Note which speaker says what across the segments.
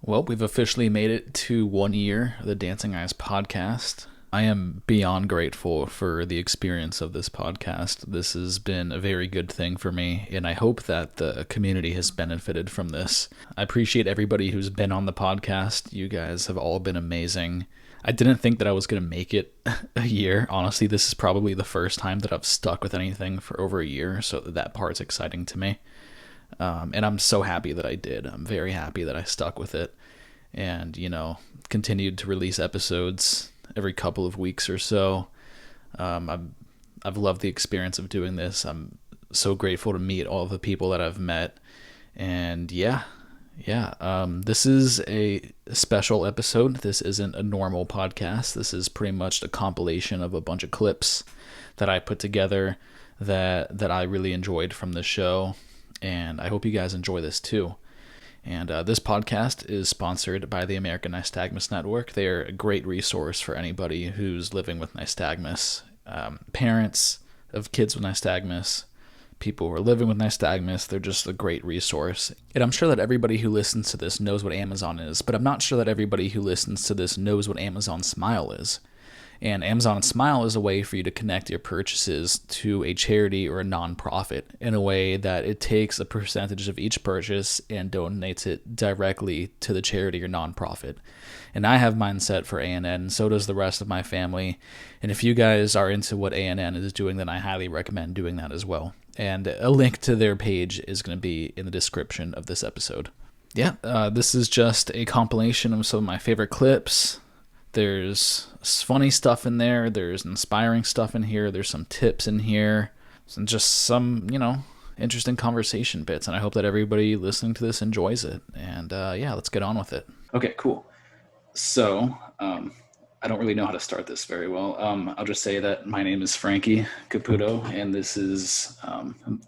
Speaker 1: Well, we've officially made it to 1 year of the Dancing Eyes podcast. I am beyond grateful for the experience of this podcast. This has been a very good thing for me, and I hope that the community has benefited from this. I appreciate everybody who's been on the podcast. You guys have all been amazing. I didn't think that I was going to make it a year. Honestly, this is probably the first time that I've stuck with anything for over a year, so that part's exciting to me. And I'm so happy that I did. I'm very happy that I stuck with it and, continued to release episodes every couple of weeks or so. I've loved the experience of doing this. I'm so grateful to meet all of the people that I've met. And this is a special episode. This isn't a normal podcast. This is pretty much a compilation of a bunch of clips that I put together that I really enjoyed from the show. And I hope you guys enjoy this too. And this podcast is sponsored by the American Nystagmus Network. They're a great resource for anybody who's living with nystagmus, parents of kids with nystagmus, people who are living with nystagmus. They're just a great resource. And I'm sure that everybody who listens to this knows what Amazon is, but I'm not sure that everybody who listens to this knows what Amazon Smile is. And Amazon Smile is a way for you to connect your purchases to a charity or a nonprofit in a way that it takes a percentage of each purchase and donates it directly to the charity or nonprofit. And I have mine set for ANN, and so does the rest of my family. And if you guys are into what ANN is doing, then I highly recommend doing that as well. And a link to their page is going to be in the description of this episode. This is just a compilation of some of my favorite clips. There's funny stuff in there. There's inspiring stuff in here. There's some tips in here. And just some, interesting conversation bits. And I hope that everybody listening to this enjoys it. And let's get on with it. Okay, cool. So, I don't really know how to start this very well. I'll just say that my name is Frankie Caputo, and this is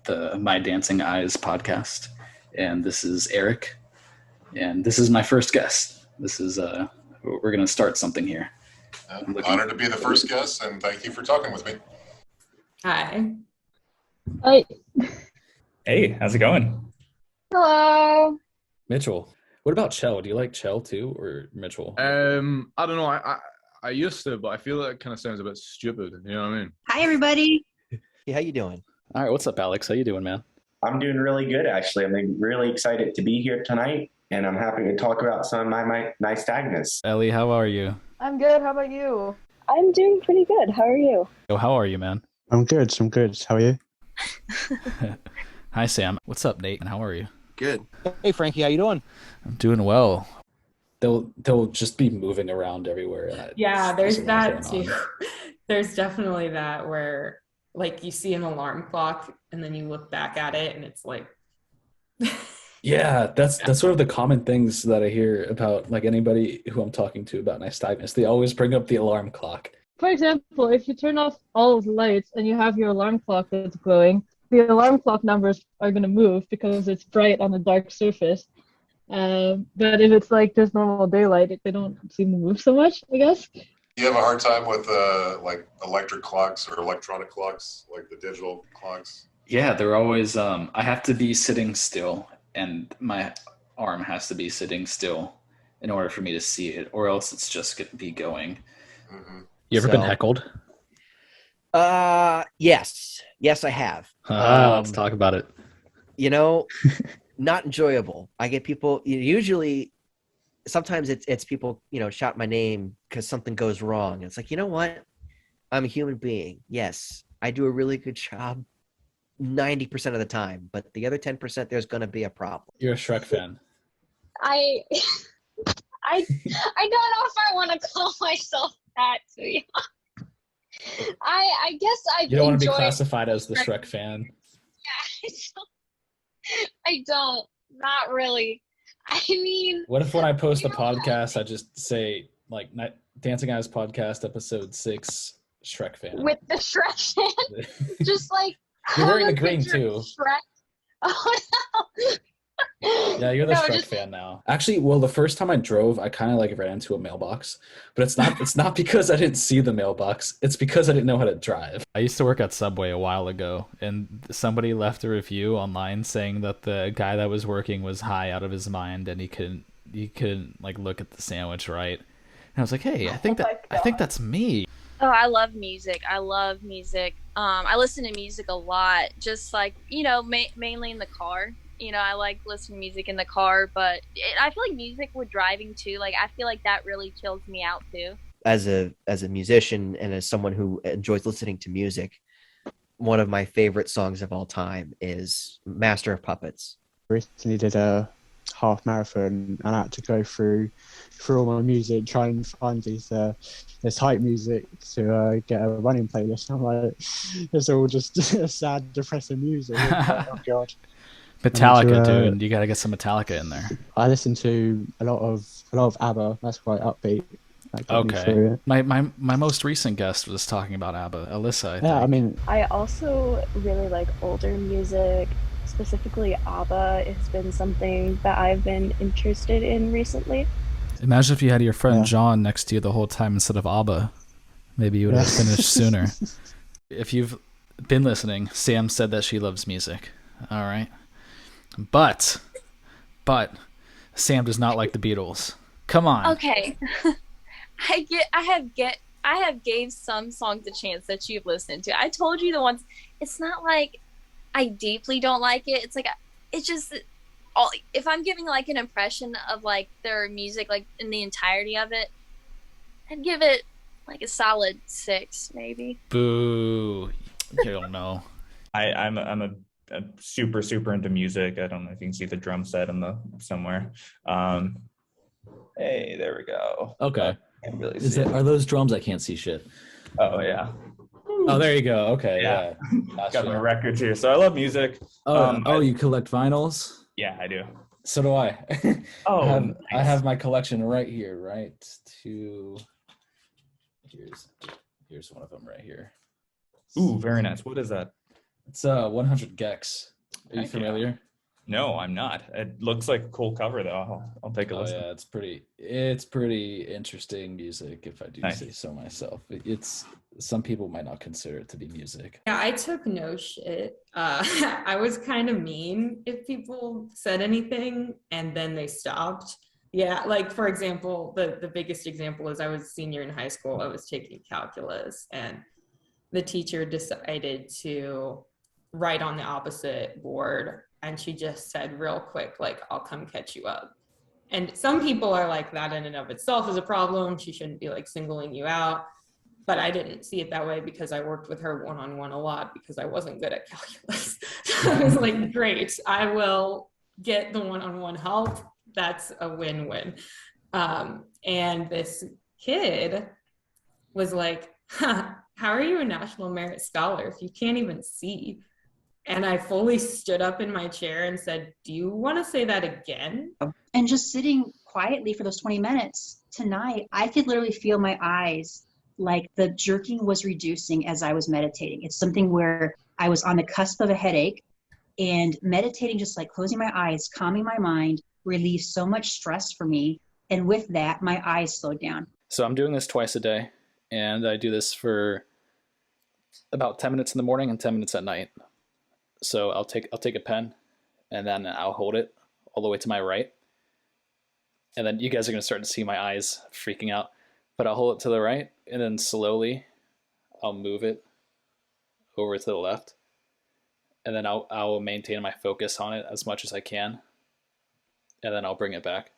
Speaker 1: the My Dancing Eyes podcast. And this is Eric. And this is my first guest. This is... we're going to start something here.
Speaker 2: Honored to be the first guest, and thank you for talking with me.
Speaker 3: Hi.
Speaker 4: Hi.
Speaker 5: Hey, how's it going?
Speaker 4: Hello.
Speaker 1: Mitchell. What about Chell? Do you like Chell too, or Mitchell?
Speaker 6: I don't know. I used to, but I feel like it kind of sounds a bit stupid. You know what I mean?
Speaker 3: Hi, everybody.
Speaker 7: Hey, how you doing?
Speaker 1: All right, what's up, Alex? How you doing, man?
Speaker 8: I'm doing really good, actually. I'm really excited to be here tonight, and I'm happy to talk about some of my nystagmus.
Speaker 1: Ellie, how are you?
Speaker 4: I'm good. How about you?
Speaker 9: I'm doing pretty good. How are you?
Speaker 1: Oh, how are you, man?
Speaker 10: I'm good. How are you?
Speaker 1: Hi, Sam. What's up, Nate? And how are you?
Speaker 7: Good. Hey, Frankie, how you doing?
Speaker 1: I'm doing well. They'll just be moving around everywhere.
Speaker 3: Yeah, there's that too. There's definitely that where, like, you see an alarm clock and then you look back at it and it's like...
Speaker 1: Yeah, that's sort of the common things that I hear about, like, anybody who I'm talking to about nystagmus. They always bring up the alarm clock.
Speaker 4: For example, if you turn off all of the lights and you have your alarm clock that's glowing, the alarm clock numbers are going to move because it's bright on a dark surface. But if it's like just normal daylight, they don't seem to move so much, I guess.
Speaker 2: You have a hard time with like electric clocks or electronic clocks, like the digital clocks?
Speaker 1: Yeah, they're always, I have to be sitting still, and my arm has to be sitting still in order for me to see it, or else it's just going to be going.
Speaker 2: Mm-hmm.
Speaker 1: You ever been heckled?
Speaker 7: Yes. Yes, I have.
Speaker 1: Let's talk about it.
Speaker 7: Not enjoyable. I get people, usually, sometimes it's people, shout my name because something goes wrong. It's like, you know what? I'm a human being. Yes, I do a really good job 90% of the time, but the other 10%, there's going to be a problem.
Speaker 1: You're a Shrek fan.
Speaker 9: I don't know if I want to call myself that, to be honest. I guess
Speaker 1: You don't want to be classified as the Shrek fan.
Speaker 9: Yeah, I don't. Not really. I mean...
Speaker 1: What if when I post a podcast, I just say, like, Dancing Eyes Podcast, Episode 6, Shrek fan?
Speaker 9: With the Shrek fan? Just like...
Speaker 1: You're wearing the green, too.
Speaker 9: Shrek. Oh, no.
Speaker 1: Yeah, you're the Shrek fan now. Actually, well, the first time I drove, I kind of like ran into a mailbox, but it's not because I didn't see the mailbox. It's because I didn't know how to drive. I used to work at Subway a while ago, and somebody left a review online saying that the guy that was working was high out of his mind and he couldn't you couldn't like look at the sandwich right. And I was like, hey, I think that's me.
Speaker 11: Oh, I love music. I love music. I listen to music a lot, just like, mainly in the car. I like listening to music in the car, but I feel like music with driving too. Like, I feel like that really chills me out too.
Speaker 7: As a musician and as someone who enjoys listening to music, one of my favorite songs of all time is Master of Puppets.
Speaker 10: Recently did a half marathon and I had to go through all my music, try and find this hype music to get a running playlist. I'm like, it's all just sad, depressing music. Oh god.
Speaker 1: Metallica, dude. You gotta get some Metallica in there.
Speaker 10: I listen to a lot of ABBA. That's quite upbeat.
Speaker 1: Okay. My most recent guest was talking about ABBA, Alyssa. I think.
Speaker 10: I mean,
Speaker 12: I also really like older music. Specifically, ABBA has been something that I've been interested in recently.
Speaker 1: Imagine if you had your friend John next to you the whole time instead of ABBA. Maybe you would have finished sooner. If you've been listening, Sam said that she loves music. All right. But Sam does not like the Beatles. Come on.
Speaker 11: Okay. I have gave some songs a chance that you've listened to. I told you the ones. It's not like I deeply don't like it. It's like it's just all. If I'm giving like an impression of like their music, like in the entirety of it, I'd give it like a solid 6, maybe.
Speaker 1: Boo! You don't know.
Speaker 5: I'm a super into music. I don't know if you can see the drum set in the somewhere. Hey, there we go.
Speaker 1: Okay.
Speaker 5: Can't really see
Speaker 13: are those drums? I can't see shit.
Speaker 5: Oh yeah.
Speaker 1: Oh, there you go. Okay, yeah.
Speaker 5: Got my records here. So I love music.
Speaker 13: You collect vinyls?
Speaker 5: Yeah, I do.
Speaker 1: So do I.
Speaker 5: Oh,
Speaker 1: nice. I have my collection right here. Here's one of them right here.
Speaker 5: Ooh, very nice. What is that?
Speaker 1: It's 100 Gex. Are you familiar?
Speaker 5: Yeah. No, I'm not. It looks like a cool cover though. I'll take a listen.
Speaker 1: Yeah, it's pretty interesting music, if I do say so myself. It's some people might not consider it to be music.
Speaker 3: Yeah, I took no shit. I was kind of mean if people said anything and then they stopped. Yeah, like for example, the biggest example is I was a senior in high school. I was taking calculus and the teacher decided to write on the opposite board. And she just said real quick, like, I'll come catch you up. And some people are like, that in and of itself is a problem. She shouldn't be like singling you out. But I didn't see it that way because I worked with her one-on-one a lot because I wasn't good at calculus. So I was like, great, I will get the one-on-one help. That's a win-win. And this kid was like, how are you a National Merit Scholar if you can't even see? And I fully stood up in my chair and said, do you want to say that again?
Speaker 14: And just sitting quietly for those 20 minutes tonight, I could literally feel my eyes, like the jerking was reducing as I was meditating. It's something where I was on the cusp of a headache and meditating, just like closing my eyes, calming my mind, relieved so much stress for me. And with that, my eyes slowed down.
Speaker 1: So I'm doing this twice a day, and I do this for about 10 minutes in the morning and 10 minutes at night. So I'll take a pen and then I'll hold it all the way to my right. And then you guys are going to start to see my eyes freaking out. But I'll hold it to the right and then slowly I'll move it over to the left. And then I'll maintain my focus on it as much as I can. And then I'll bring it back.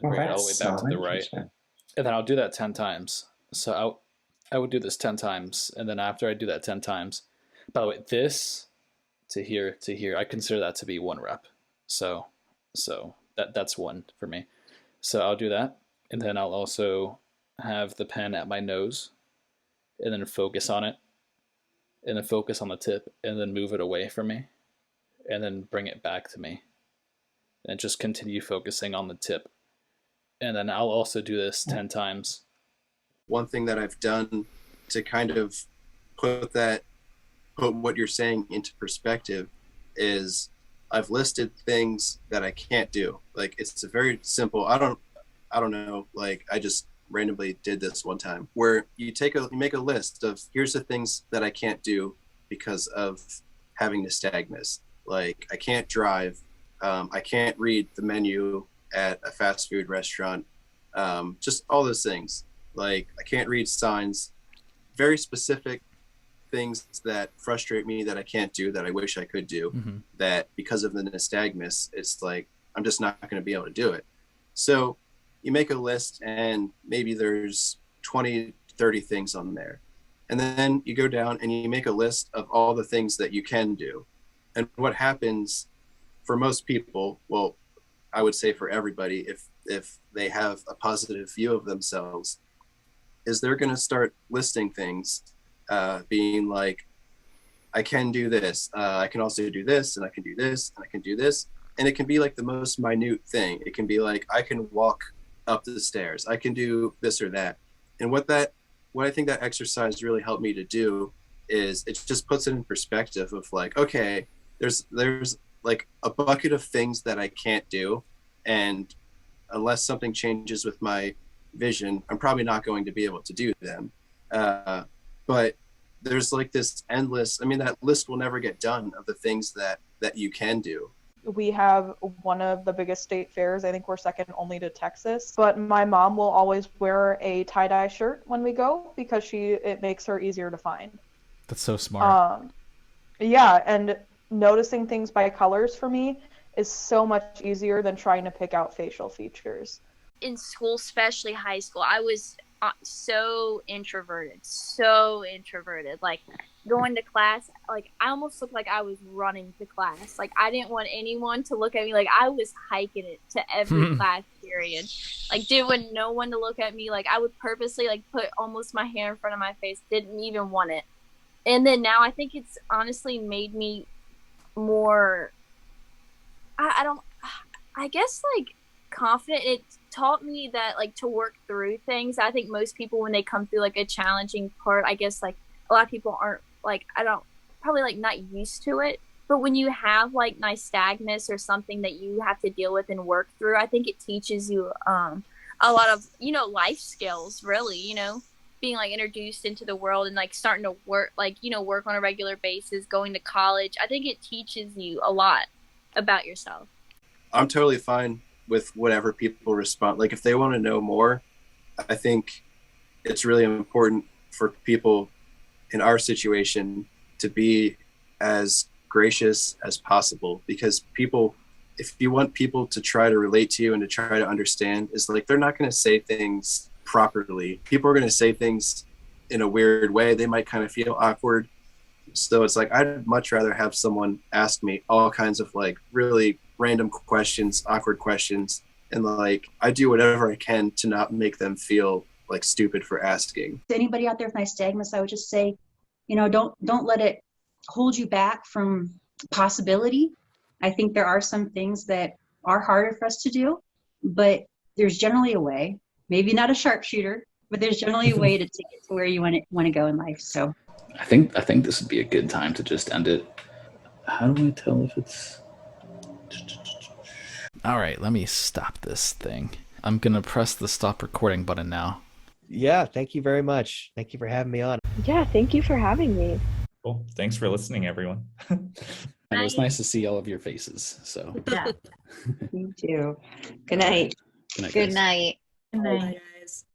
Speaker 1: Bring it all the way back to the right. And then I'll do that 10 times. So I would do this 10 times, and then after I do that 10 times, by the way, this to here, I consider that to be 1 rep. So that's 1 for me. So I'll do that, and then I'll also have the pen at my nose, and then focus on it, and then focus on the tip, and then move it away from me, and then bring it back to me, and just continue focusing on the tip. And then I'll also do this 10 times.
Speaker 15: One thing that I've done to kind of put what you're saying into perspective is I've listed things that I can't do. Like it's a very simple, I don't know, like I just randomly did this one time where you make a list of here's the things that I can't do because of having nystagmus. Like I can't drive, I can't read the menu at a fast food restaurant. Just all those things. Like, I can't read signs. Very specific things that frustrate me that I can't do, that I wish I could do, that because of the nystagmus, it's like, I'm just not going to be able to do it. So you make a list and maybe there's 20, 30 things on there. And then you go down and you make a list of all the things that you can do. And what happens for most people, well, I would say for everybody, if they have a positive view of themselves, is they're going to start listing things, being like, I can do this, I can also do this, and I can do this, and I can do this. And it can be like the most minute thing. It can be like, I can walk up the stairs, I can do this or that. And what I think that exercise really helped me to do is it just puts it in perspective of like, okay, there's like a bucket of things that I can't do. And unless something changes with my vision, I'm probably not going to be able to do them. But there's like this endless, I mean, that list will never get done of the things that you can do.
Speaker 16: We have one of the biggest state fairs. I think we're second only to Texas. But my mom will always wear a tie-dye shirt when we go because it makes her easier to find.
Speaker 1: That's so smart.
Speaker 16: Yeah, and noticing things by colors for me is so much easier than trying to pick out facial features.
Speaker 11: In school, especially high school, I was so introverted. Like, going to class, like, I almost looked like I was running to class. Like, I didn't want anyone to look at me. Like, I was hiking it to every class period. Like, didn't want no one to look at me. Like, I would purposely, like, put almost my hair in front of my face. Didn't even want it. And then now I think it's honestly made me more, I guess, like, confident. It taught me that, like, to work through things. I think most people, when they come through, like, a challenging part, I guess, like, a lot of people aren't, like, probably, like, not used to it. But when you have, like, nystagmus or something that you have to deal with and work through, I think it teaches you a lot of, life skills, really, being, like, introduced into the world and, like, starting to work, like, work on a regular basis, going to college. I think it teaches you a lot about yourself.
Speaker 15: I'm totally fine with whatever people respond. Like, if they want to know more, I think it's really important for people in our situation to be as gracious as possible, because if you want people to try to relate to you and to try to understand, is like, they're not going to say things properly. People are going to say things in a weird way. They might kind of feel awkward. So it's like, I'd much rather have someone ask me all kinds of, like, really random questions, awkward questions, and, like, I do whatever I can to not make them feel like stupid for asking.
Speaker 14: To anybody out there with nystagmus, I would just say, don't let it hold you back from possibility. I think there are some things that are harder for us to do, but there's generally a way. Maybe not a sharpshooter, but there's generally a way to get to where you want to go in life. So
Speaker 1: I think this would be a good time to just end it. How do I tell if it's... All right, let me stop this thing. I'm going to press the stop recording button now.
Speaker 7: Yeah, thank you very much. Thank you for having me on.
Speaker 12: Yeah, thank you for having me.
Speaker 5: Cool. Thanks for listening, everyone.
Speaker 1: And it was nice to see all of your faces. So
Speaker 3: Yeah. Me too. Good night.
Speaker 1: Good night.
Speaker 11: Good
Speaker 1: guys.
Speaker 11: night.
Speaker 3: Good night.